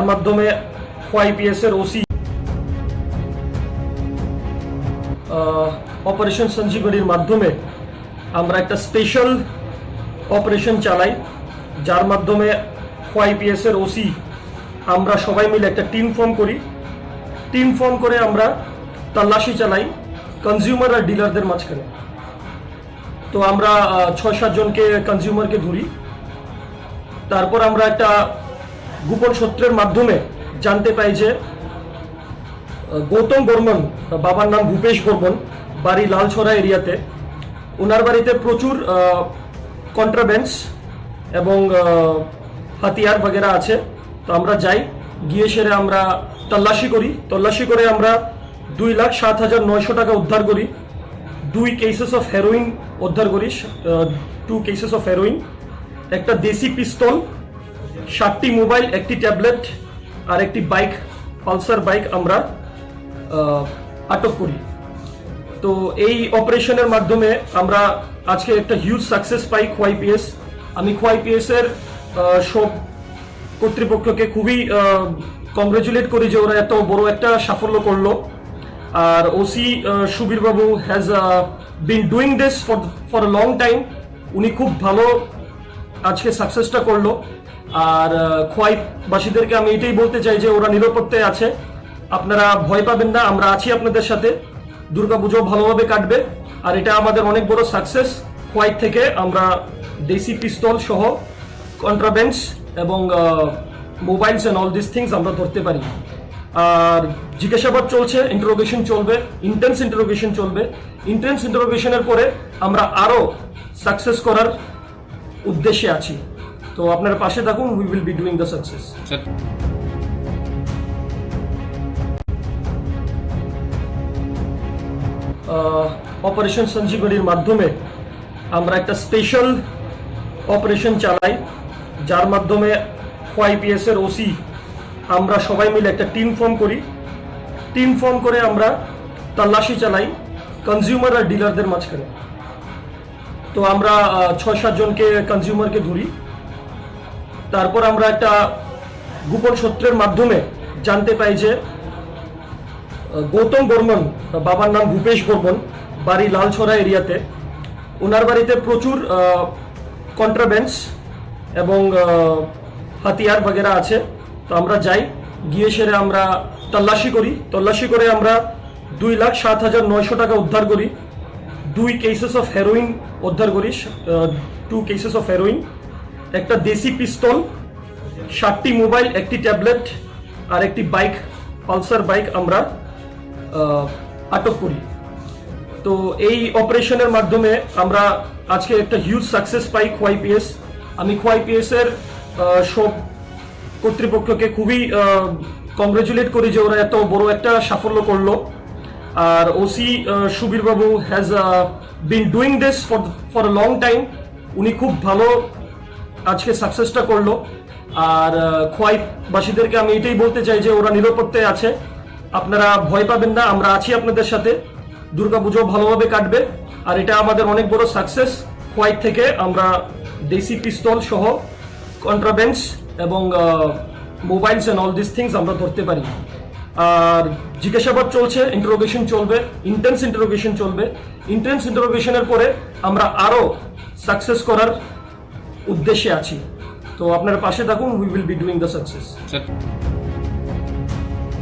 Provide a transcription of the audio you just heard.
মাধ্যমে ওয়াইপিএস এর OC operation সঞ্জীবনীর মাধ্যমে আমরা একটা স্পেশাল অপারেশন চালাই, যার মাধ্যমে ওয়াইপিএস এর ওসি আমরা সবাই মিলে একটা টিম ফর্ম করে আমরা তল্লাশি চালাই কনজিউমার আর ডিলারদের মাঝখানে। তো আমরা ৬-৭ জনকে কনজিউমারকে ধরি। তারপর আমরা একটা গোপন সূত্রের মাধ্যমে জানতে পাই যে গৌতম বর্মন, বাবার নাম ভূপেশ বর্মন, বাড়ি লালছড়া এরিয়াতে। ওনার বাড়িতে প্রচুর কন্ট্রাব্যান্ডস এবং হাতিয়ার বগেরা আছে। তো আমরা যাই, গিয়ে সেরে আমরা তল্লাশি করে আমরা 2,07,900 টাকা উদ্ধার করি। 2 কেসেস অফ হেরোইন উদ্ধার করি, 2 কেসেস অফ হেরোইন, একটা দেশি পিস্তল, 7টি মোবাইল, একটি ট্যাবলেট আর একটি বাইক, পালসার বাইক আমরা আটক করি। তো এই অপারেশনের মাধ্যমে আমরা আজকে একটা হিউজ সাকসেস পাই ওয়াইপিএস। আমি ওয়াইপিএস এর সব কর্তৃপক্ষকে খুবই কংগ্রেচুলেট করি যে ওরা এত বড় একটা সাফল্য করলো। আর OC Subir Babu has been doing this for a long time. উনি খুব ভালো আজকে সাকসেসটা করলো। আর খোয়াইবাসীদেরকে আমি এটাই বলতে চাই যে ওরা নিরাপত্তায় আছে, আপনারা ভয় পাবেন না, আমরা আছি আপনাদের সাথে। দুর্গাপুজো ভালোভাবে কাটবে। আর এটা আমাদের অনেক বড় সাকসেস। খোয়াইট থেকে আমরা দেশি পিস্তল সহ কন্ট্রাব্যান্ডস এবং mobiles and all this things আমরা ধরতে পারি। আর জিজ্ঞাসাবাদ চলছে, ইন্টারোগেশন চলবে, ইন্টেন্স ইন্টারোগেশন চলবে। ইন্টেন্স ইন্টারোগেশনের পরে আমরা আরো সাকসেস করার উদ্দেশ্যে আছি। তো আপনার পাশে থাকুন, we will be doing the success. Operation সঞ্জীবনীর মাধ্যমে আমরা একটা স্পেশাল অপারেশন চালাই, যার মাধ্যমে ওয়াইপিএস এর ওসি আমরা সবাই মিলে একটা টিম ফর্ম করে আমরা তল্লাশি চালাই কনজিউমার আর ডিলারদের মাঝখানে। তো আমরা ৬-৭ জনকে কনজিউমারকে ধরি। তারপর আমরা একটা গোপন সূত্রের মাধ্যমে জানতে পাই যে গৌতম বর্মন, বাবার নাম ভূপেশ বর্মন, বাড়ি লালছড়া এরিয়াতে। ওনার বাড়িতে প্রচুর কন্ট্রাব্যান্ডস এবং হাতিয়ার বগেরা আছে। তো আমরা যাই, গিয়ে সেরে আমরা তল্লাশি করে আমরা 2,07,900 টাকা উদ্ধার করি। 2 কেসেস অফ হেরোইন উদ্ধার করি, 2 কেসেস অফ হেরোইন, একটা দেশি পিস্তল, 7টি মোবাইল, একটি ট্যাবলেট আর একটি বাইক, পালসার বাইক আমরা আটক করি। তো এই অপারেশনের মাধ্যমে আমরা আজকে একটা হিউজ সাকসেস পাই ওয়াইপিএস। আমি ওয়াইপিএস এর সব কর্তৃপক্ষকে খুবই কংগ্রেচুলেট করি যে ওরা এত বড় একটা সাফল্য করলো। আর OC Subir Babu has been doing this for a long time. উনি খুব ভালো আজকে সাকসেসটা করলো। আর খোয়াইবাসীদেরকে আমি এটাই বলতে চাই যে ওরা নিরাপত্তায় আছে, আপনারা ভয় পাবেন না, আমরা আছি আপনাদের সাথে। দুর্গাপুজো ভালোভাবে কাটবে। আর এটা আমাদের অনেক বড় সাকসেস। খোয়াইট থেকে আমরা দেশি পিস্তল সহ কন্ট্রাব্যান্ডস এবং mobiles and all this things আমরা ধরতে পারি। আর জিজ্ঞাসাবাদ চলছে, ইন্টারোগেশন চলবে, ইন্টেন্স ইন্টারোগেশন চলবে। ইন্টেন্স ইন্টারোগেশনের পরে আমরা আরো সাকসেস করার উদ্দেশ্যে আছি। তো আপনার পাশে থাকুন, we will be doing the success.